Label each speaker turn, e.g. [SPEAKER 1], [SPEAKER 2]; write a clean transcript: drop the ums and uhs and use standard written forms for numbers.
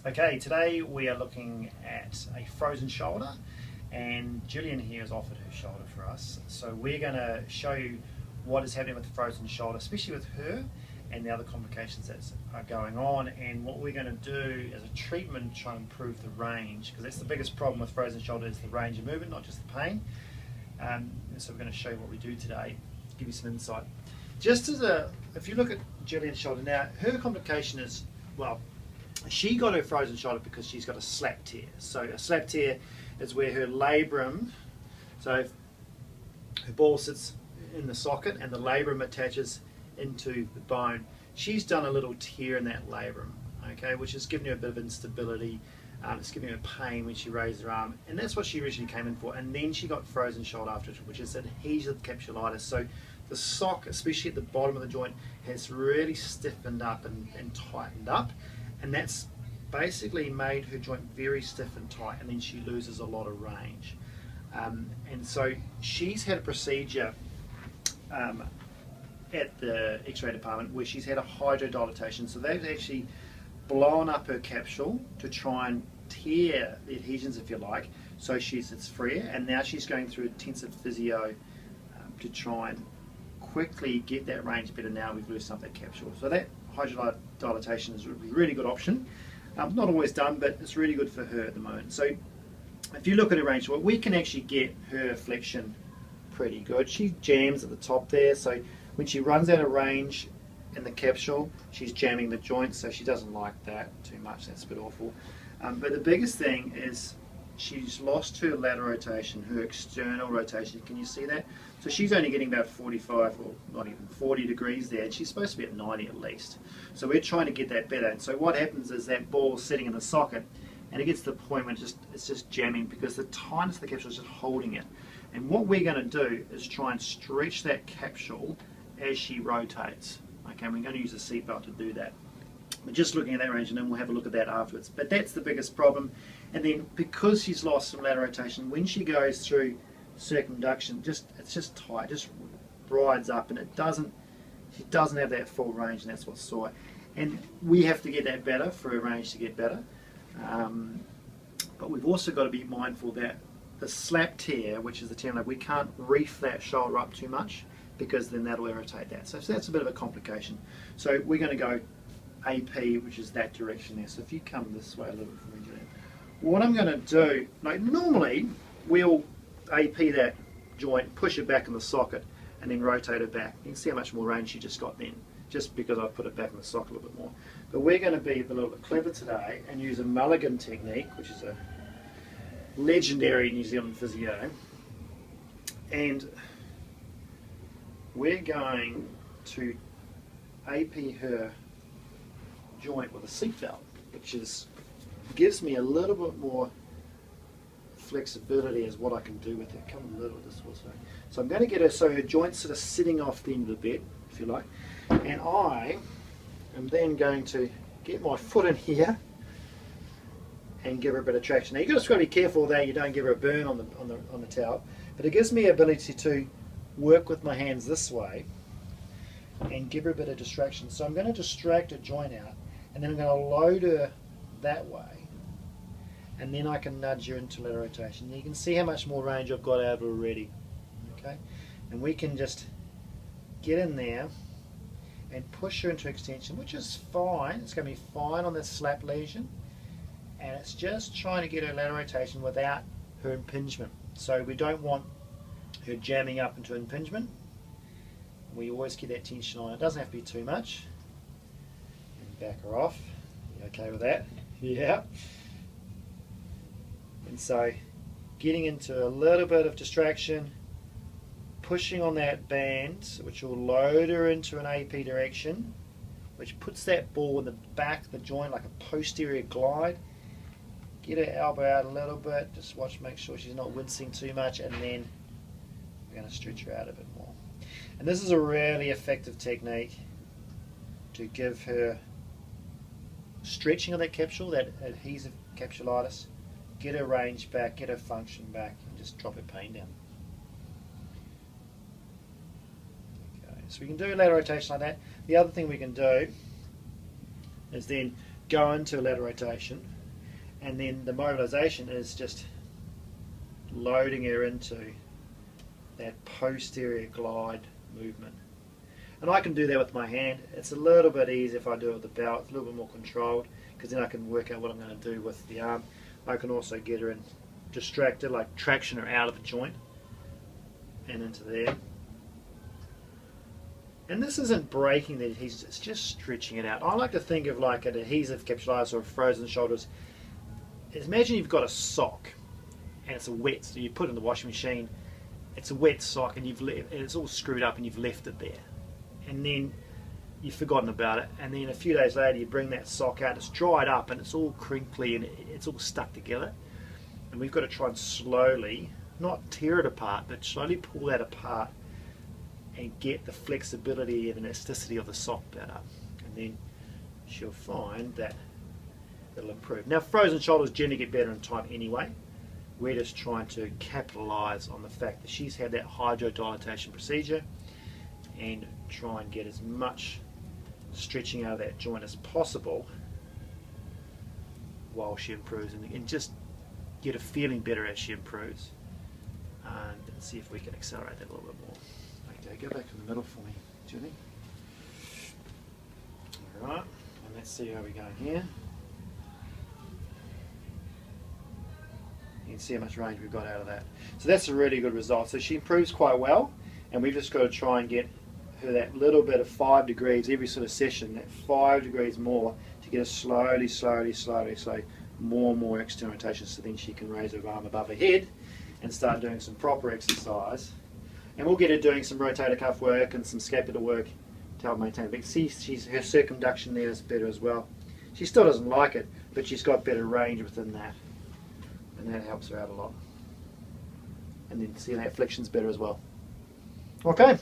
[SPEAKER 1] Okay, today we are looking at a frozen shoulder, and Gillian here has offered her shoulder for us. So we're going to show you what is happening with the frozen shoulder, especially with her and the other complications that are going on, and what we're going to do as a treatment to try and improve the range, because that's the biggest problem with frozen shoulder, is the range of movement, not just the pain. So we're going to show you what we do today, give you some insight. Just as if you look at Gillian's shoulder now, her complication is, well, she got her frozen shoulder because she's got a slap tear. So a slap tear is where her labrum, so her ball sits in the socket and the labrum attaches into the bone. She's done a little tear in that labrum, okay, which is giving her a bit of instability. It's giving her pain when she raised her arm, and that's what she originally came in for. And then she got frozen shoulder after it, which is adhesive capsulitis. So the sock, especially at the bottom of the joint, has really stiffened up and tightened up, and that's basically made her joint very stiff and tight, and then she loses a lot of range. And so she's had a procedure at the X-ray department where she's had a hydrodilatation. So they've actually blown up her capsule to try and tear the adhesions, if you like, so it's freer, and now she's going through intensive physio to try and quickly get that range better. Now we've loosened up that capsule. So that hydrodilatation is a really good option. Not always done, but it's really good for her at the moment. So if you look at her range, well, we can actually get her flexion pretty good. She jams at the top there, so when she runs out of range in the capsule, she's jamming the joint, so she doesn't like that too much. That's a bit awful. But the biggest thing is she's lost her lateral rotation, her external rotation. Can you see that? So she's only getting about 45 or not even 40 degrees there, and she's supposed to be at 90 at least. So we're trying to get that better. And so what happens is that ball's sitting in the socket, and it gets to the point where it's just jamming because the tightness of the capsule is just holding it. And what we're going to do is try and stretch that capsule as she rotates. Okay, we're going to use a seatbelt to do that. We're just looking at that range, and then we'll have a look at that afterwards. But that's the biggest problem. And then because she's lost some lateral rotation, when she goes through circumduction, it's just tight, just rides up, and she doesn't have that full range, and that's what's sore. And we have to get that better for her range to get better. But we've also got to be mindful that the slap tear, which is the tear, we can't reef that shoulder up too much, because then that'll irritate that. So that's a bit of a complication. So we're going to go AP, which is that direction there. So if you come this way a little bit from me, Julian. What I'm going to do, like normally we'll AP that joint, push it back in the socket, and then rotate it back. You can see how much more range you just got then, just because I've put it back in the socket a little bit more. But we're going to be a little bit clever today and use a mulligan technique, which is a legendary New Zealand physio. And we're going to AP her joint with a seat valve, which gives me a little bit more flexibility as what I can do with it. Come a little this way. So I'm going to get her so her joint's sort of sitting off the end of the bed, if you like, and I am then going to get my foot in here and give her a bit of traction. Now you've just got to be careful that you don't give her a burn on the towel, but it gives me the ability to work with my hands this way and give her a bit of distraction. So I'm going to distract her joint out, and then I'm going to load her that way, and then I can nudge her into lateral rotation. You can see how much more range I've got out of her already. Okay, and we can just get in there and push her into extension, which is fine. It's going to be fine on this slap lesion, and it's just trying to get her lateral rotation without her impingement. So we don't want her jamming up into impingement. We always keep that tension on. It doesn't have to be too much. And back her off. You okay with that? Yeah. And so getting into a little bit of distraction, pushing on that band, which will load her into an AP direction, which puts that ball in the back of the joint like a posterior glide. Get her elbow out a little bit, just watch, make sure she's not wincing too much, and then we're going to stretch her out a bit more. And this is a really effective technique to give her stretching of that capsule, that adhesive capsulitis, get her range back, get her function back, and just drop her pain down. Okay, so we can do a lateral rotation like that. The other thing we can do is then go into a lateral rotation, and then the mobilisation is just loading her into that posterior glide movement. And I can do that with my hand. It's a little bit easier if I do it with the belt. It's a little bit more controlled, because then I can work out what I'm going to do with the arm. I can also get her in distracted, like traction her out of the joint and into there. And this isn't breaking the adhesive, it's just stretching it out. I like to think of like an adhesive capsulitis or a frozen shoulders. Imagine you've got a sock and it's a wet, so you put it in the washing machine, it's a wet sock and it's all screwed up and you've left it there. And then you've forgotten about it, and then a few days later you bring that sock out, it's dried up and it's all crinkly and it's all stuck together. And we've got to try and slowly, not tear it apart, but slowly pull that apart and get the flexibility and elasticity of the sock better. And then she'll find that it'll improve. Now, frozen shoulders generally get better in time anyway. We're just trying to capitalise on the fact that she's had that hydrodilatation procedure and try and get as much stretching out of that joint as possible while she improves, and just get her feeling better as she improves, and see if we can accelerate that a little bit more. Okay, go back to the middle for me, Julie. Alright, and let's see how we're going here. You can see how much range we've got out of that. So that's a really good result. So she improves quite well, and we've just got to try and get her that little bit of 5 degrees every sort of session, that 5 degrees more, to get her slowly, more and more external rotations, so then she can raise her arm above her head and start doing some proper exercise. And we'll get her doing some rotator cuff work and some scapular work to help maintain it. But see, her circumduction there is better as well. She still doesn't like it, but she's got better range within that, and that helps her out a lot. And then see, that flexion's better as well. Okay.